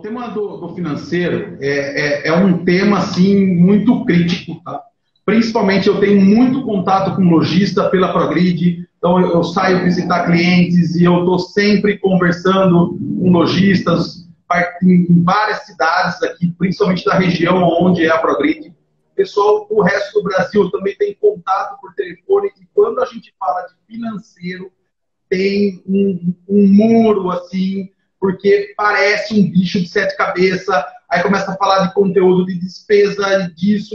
tema do financeiro é um tema assim, muito crítico, tá? Principalmente eu tenho muito contato com lojista pela Progrid, então eu saio visitar clientes e eu estou sempre conversando com lojistas em várias cidades aqui, principalmente da região onde é a Progrid. Pessoal, o resto do Brasil também tem contato por telefone e quando a gente fala de financeiro, tem um muro assim, porque parece um bicho de sete cabeças, aí começa a falar de conteúdo, de despesa, disso,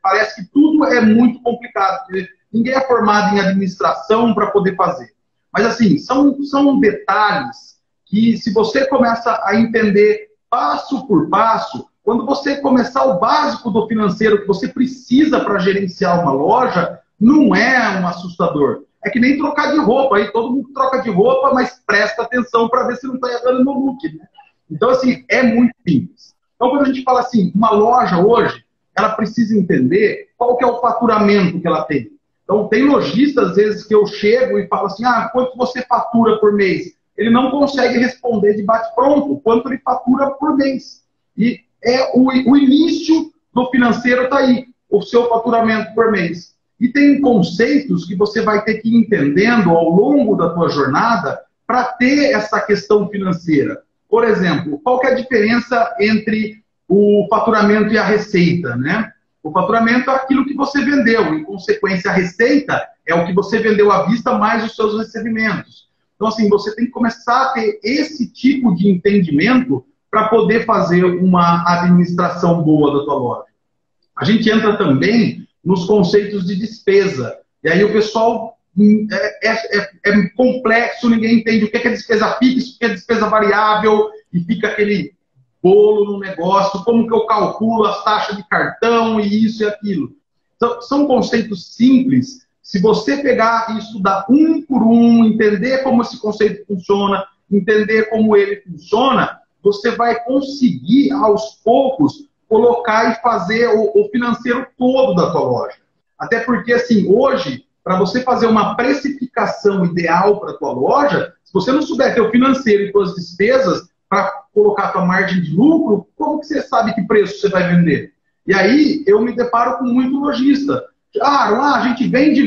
parece que tudo é muito complicado, porque ninguém é formado em administração para poder fazer. Mas assim, são detalhes que se você começa a entender passo por passo, quando você começar o básico do financeiro que você precisa para gerenciar uma loja, não é um assustador. É que nem trocar de roupa, aí todo mundo troca de roupa, mas presta atenção para ver se não está errando no look, né? Então, assim, é muito simples. Então, quando a gente fala assim, uma loja hoje, ela precisa entender qual que é o faturamento que ela tem. Então, tem lojistas, às vezes, que eu chego e falo assim, quanto você fatura por mês? Ele não consegue responder de bate-pronto quanto ele fatura por mês. E o início do financeiro está aí, o seu faturamento por mês. E tem conceitos que você vai ter que ir entendendo ao longo da tua jornada para ter essa questão financeira. Por exemplo, qual que é a diferença entre o faturamento e a receita, né? O faturamento é aquilo que você vendeu, em consequência a receita é o que você vendeu à vista mais os seus recebimentos. Então assim, você tem que começar a ter esse tipo de entendimento para poder fazer uma administração boa da tua loja. A gente entra também nos conceitos de despesa. E aí o pessoal é complexo, ninguém entende o que é despesa fixa, o que é despesa variável, e fica aquele bolo no negócio, como que eu calculo as taxas de cartão e isso e aquilo. Então, são conceitos simples. Se você pegar e estudar um por um, entender como esse conceito funciona, entender como ele funciona, você vai conseguir, aos poucos, colocar e fazer o financeiro todo da tua loja. Até porque, assim, hoje, para você fazer uma precificação ideal para a tua loja, se você não souber ter o financeiro e suas despesas para colocar a tua margem de lucro, como que você sabe que preço você vai vender? E aí, eu me deparo com muito lojista. A gente vende,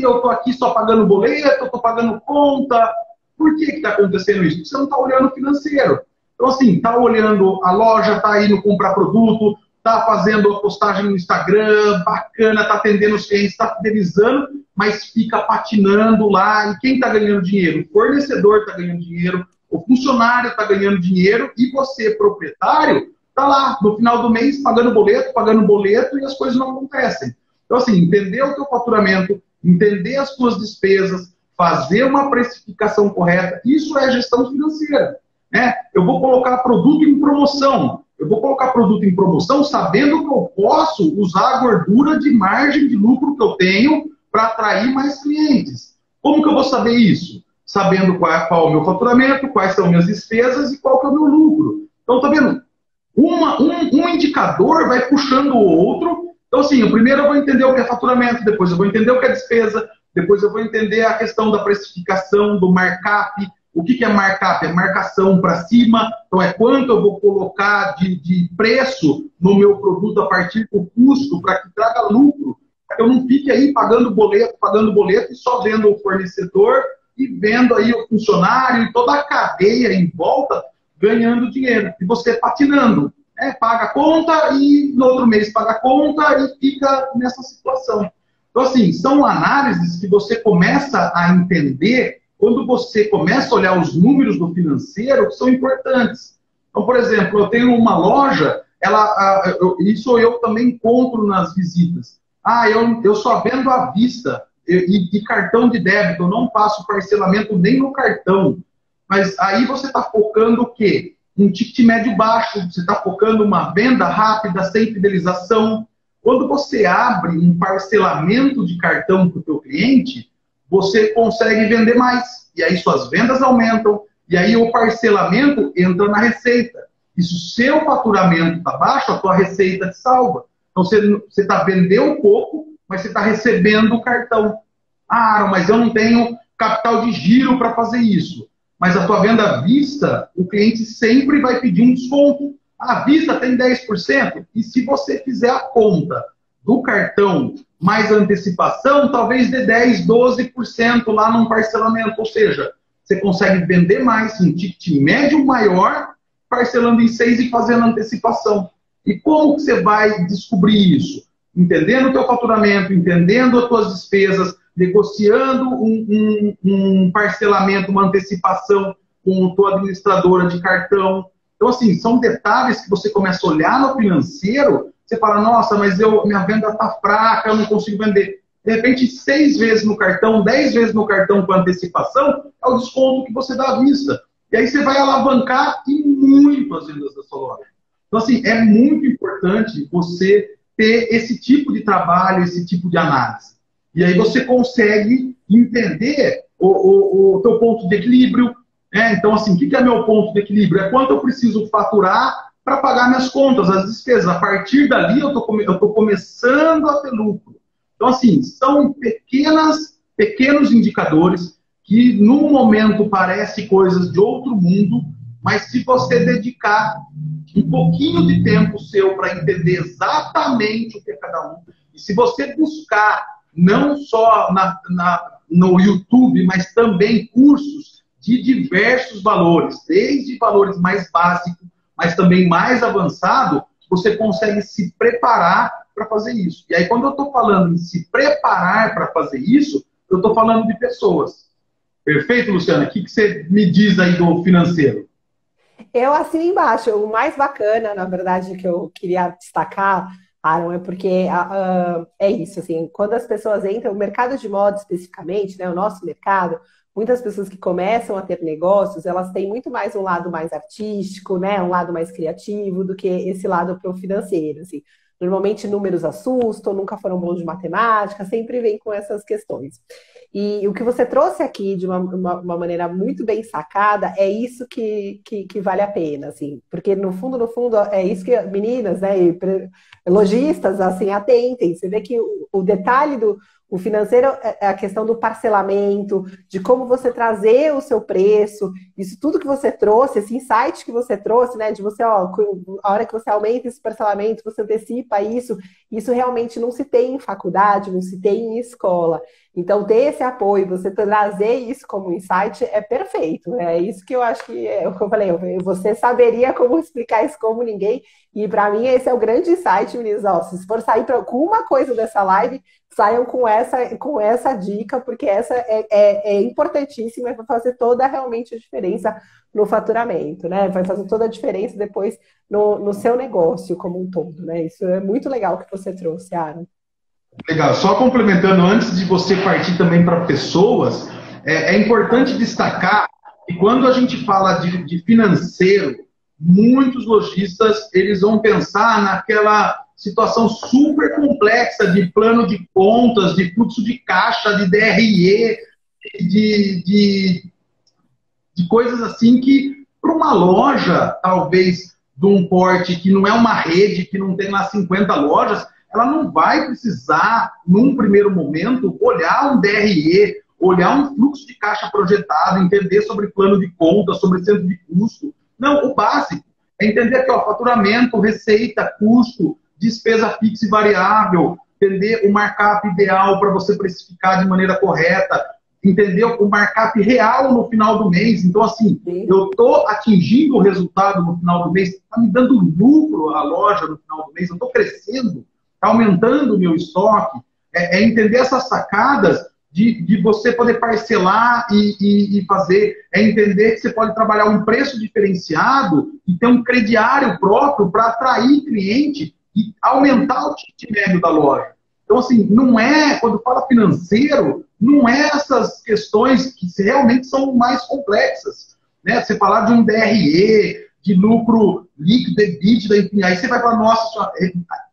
eu estou aqui só pagando boleto, eu estou pagando conta. Por que está acontecendo isso? Porque você não está olhando o financeiro. Então, assim, está olhando a loja, está indo comprar produto, está fazendo a postagem no Instagram, bacana, está atendendo os clientes, está fidelizando, mas fica patinando lá. E quem está ganhando dinheiro? O fornecedor está ganhando dinheiro, o funcionário está ganhando dinheiro e você, proprietário, está lá no final do mês pagando boleto e as coisas não acontecem. Então, assim, entender o teu faturamento, entender as tuas despesas, fazer uma precificação correta, isso é gestão financeira. Eu vou colocar produto em promoção. Eu vou colocar produto em promoção sabendo que eu posso usar a gordura de margem de lucro que eu tenho para atrair mais clientes. Como que eu vou saber isso? Sabendo qual é o meu faturamento, quais são minhas despesas e qual que é o meu lucro. Então, tá vendo? Um indicador vai puxando o outro. Então, assim, primeiro eu vou entender o que é faturamento, depois eu vou entender o que é despesa, depois eu vou entender a questão da precificação, do markup. O que é markup? É marcação para cima. Então, é quanto eu vou colocar de preço no meu produto a partir do custo para que traga lucro. Para que eu não fique aí pagando boleto e só vendo o fornecedor e vendo aí o funcionário e toda a cadeia em volta ganhando dinheiro. E você patinando. Paga a conta e no outro mês paga a conta e fica nessa situação. Então, assim, são análises que você começa a entender quando você começa a olhar os números do financeiro que são importantes. Então, por exemplo, eu tenho uma loja, isso eu também encontro nas visitas. Eu só vendo à vista e cartão de débito, eu não faço parcelamento nem no cartão. Mas aí você está focando o quê? Um ticket médio baixo, você está focando uma venda rápida, sem fidelização. Quando você abre um parcelamento de cartão para o teu cliente, você consegue vender mais. E aí suas vendas aumentam. E aí o parcelamento entra na receita. E se o seu faturamento está baixo, a tua receita te salva. Então você está vendendo pouco, mas você está recebendo o cartão. Mas eu não tenho capital de giro para fazer isso. Mas a tua venda à vista, o cliente sempre vai pedir um desconto. À vista tem 10%. E se você fizer a conta do cartão mais antecipação, talvez dê 10%, 12% lá num parcelamento. Ou seja, você consegue vender mais, um ticket médio maior, parcelando em 6 e fazendo antecipação. E como que você vai descobrir isso? Entendendo o teu faturamento, entendendo as tuas despesas, negociando um parcelamento, uma antecipação com a tua administradora de cartão. Então, assim, são detalhes que você começa a olhar no financeiro, você fala, nossa, mas minha venda está fraca, eu não consigo vender. De repente, 6 vezes no cartão, 10 vezes no cartão com antecipação, é o desconto que você dá à vista. E aí você vai alavancar e muito as vendas da sua loja. Então, assim, é muito importante você ter esse tipo de trabalho, esse tipo de análise. E aí você consegue entender o teu ponto de equilíbrio. Então, assim, o que é meu ponto de equilíbrio? É quanto eu preciso faturar para pagar minhas contas, as despesas. A partir dali, eu estou começando a ter lucro. Então, assim, são pequenos indicadores que, no momento, parecem coisas de outro mundo, mas se você dedicar um pouquinho de tempo seu para entender exatamente o que é cada um, e se você buscar não só no YouTube, mas também cursos de diversos valores, desde valores mais básicos, mas também mais avançados, você consegue se preparar para fazer isso. E aí, quando eu estou falando em se preparar para fazer isso, eu estou falando de pessoas. Perfeito, Luciana? O que você me diz aí do financeiro? Eu assino embaixo. O mais bacana, na verdade, que eu queria destacar, Aaron, é porque é isso, assim, quando as pessoas entram, o mercado de moda especificamente, né, o nosso mercado, muitas pessoas que começam a ter negócios, elas têm muito mais um lado mais artístico, né, um lado mais criativo do que esse lado pro financeiro, assim. Normalmente números assustam, nunca foram bons de matemática, sempre vem com essas questões. E o que você trouxe aqui de uma maneira muito bem sacada é isso que vale a pena, assim, porque no fundo, é isso que meninas, né, e lojistas, assim, atentem. Você vê que o detalhe o financeiro é a questão do parcelamento, de como você trazer o seu preço, isso tudo que você trouxe, esse insight que você trouxe, né, de você, ó, a hora que você aumenta esse parcelamento, você antecipa isso realmente não se tem em faculdade, não se tem em escola. Então, ter esse apoio, você trazer isso como insight é perfeito. É isso que eu acho que é o que eu falei. Você saberia como explicar isso como ninguém. E para mim, esse é o grande insight, meninos. Ó, se for sair com uma coisa dessa live, saiam com essa dica, porque essa é importantíssima e vai fazer toda realmente a diferença no faturamento, né? Vai fazer toda a diferença depois no seu negócio como um todo, né? Isso é muito legal que você trouxe, Aaron. Legal. Só complementando, antes de você partir também para pessoas, é importante destacar que quando a gente fala de financeiro, muitos lojistas eles vão pensar naquela situação super complexa de plano de contas, de fluxo de caixa, de DRE, de coisas assim que, para uma loja, talvez, de um porte que não é uma rede, que não tem lá 50 lojas, ela não vai precisar, num primeiro momento, olhar um DRE, olhar um fluxo de caixa projetado, entender sobre plano de conta, sobre centro de custo. Não, o básico é entender que, ó, faturamento, receita, custo, despesa fixa e variável, entender o markup ideal para você precificar de maneira correta, entender o markup real no final do mês. Então, assim, eu estou atingindo o resultado no final do mês, está me dando lucro a loja no final do mês, eu estou crescendo, está aumentando o meu estoque. É entender essas sacadas de você poder parcelar e fazer, é entender que você pode trabalhar um preço diferenciado e ter um crediário próprio para atrair cliente e aumentar o ticket médio da loja. Então, assim, não é, quando fala financeiro, não é essas questões que realmente são mais complexas. Né? Você falar de um DRE, de lucro líquido, EBITDA, enfim, aí você vai falar, nossa,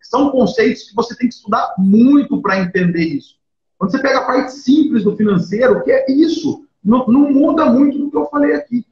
são conceitos que você tem que estudar muito para entender isso. Quando você pega a parte simples do financeiro, que é isso, não muda muito do que eu falei aqui.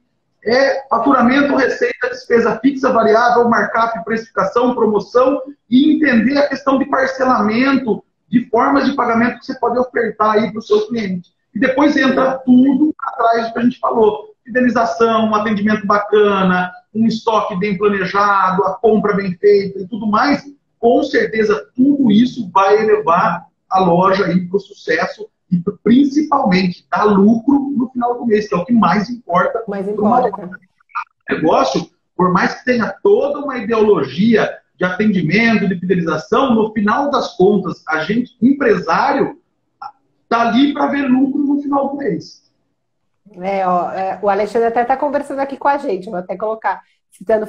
É faturamento, receita, despesa fixa, variável, markup, precificação, promoção e entender a questão de parcelamento, de formas de pagamento que você pode ofertar aí para o seu cliente. E depois entra tudo atrás do que a gente falou. fidelização, um atendimento bacana, um estoque bem planejado, a compra bem feita e tudo mais, com certeza tudo isso vai elevar a loja para o sucesso e principalmente dar lucro no final do mês, que é o que mais importa. Mais importa. Negócio, por mais que tenha toda uma ideologia de atendimento, de fidelização, no final das contas, a gente, empresário, está ali para ver lucro no final do mês. O Alexandre até está conversando aqui com a gente, vou até colocar,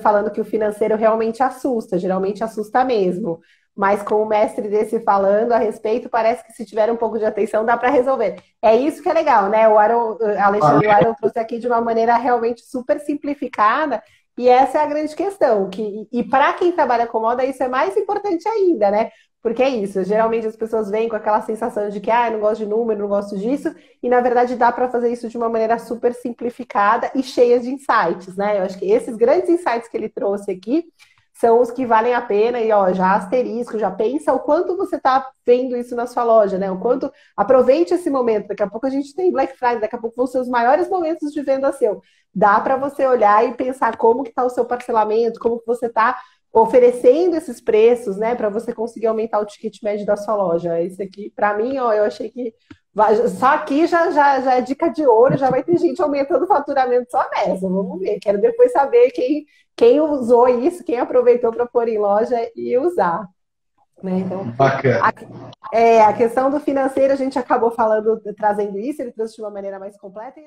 falando que o financeiro realmente assusta, geralmente assusta mesmo. Mas com o mestre desse falando a respeito, parece que se tiver um pouco de atenção dá para resolver. É isso que é legal, né? O Alexandre Aaron trouxe aqui de uma maneira realmente super simplificada, e essa é a grande questão. E para quem trabalha com moda, isso é mais importante ainda, né? Porque é isso, geralmente as pessoas vêm com aquela sensação de que eu não gosto de número, não gosto disso, e na verdade dá para fazer isso de uma maneira super simplificada e cheia de insights, né? Eu acho que esses grandes insights que ele trouxe aqui são os que valem a pena, e já asterisco, já pensa o quanto você está vendo isso na sua loja, né? O quanto aproveite esse momento, daqui a pouco a gente tem Black Friday, daqui a pouco vão ser os maiores momentos de venda seu. Dá para você olhar e pensar como que está o seu parcelamento, como que você está oferecendo esses preços, né, para você conseguir aumentar o ticket médio da sua loja. Esse aqui, para mim, eu achei que só aqui já é dica de ouro, já vai ter gente aumentando o faturamento só nessa. Vamos ver. Quero depois saber quem usou isso, quem aproveitou para pôr em loja e usar. Né? Então, bacana. A questão do financeiro, a gente acabou trazendo isso, ele trouxe de uma maneira mais completa.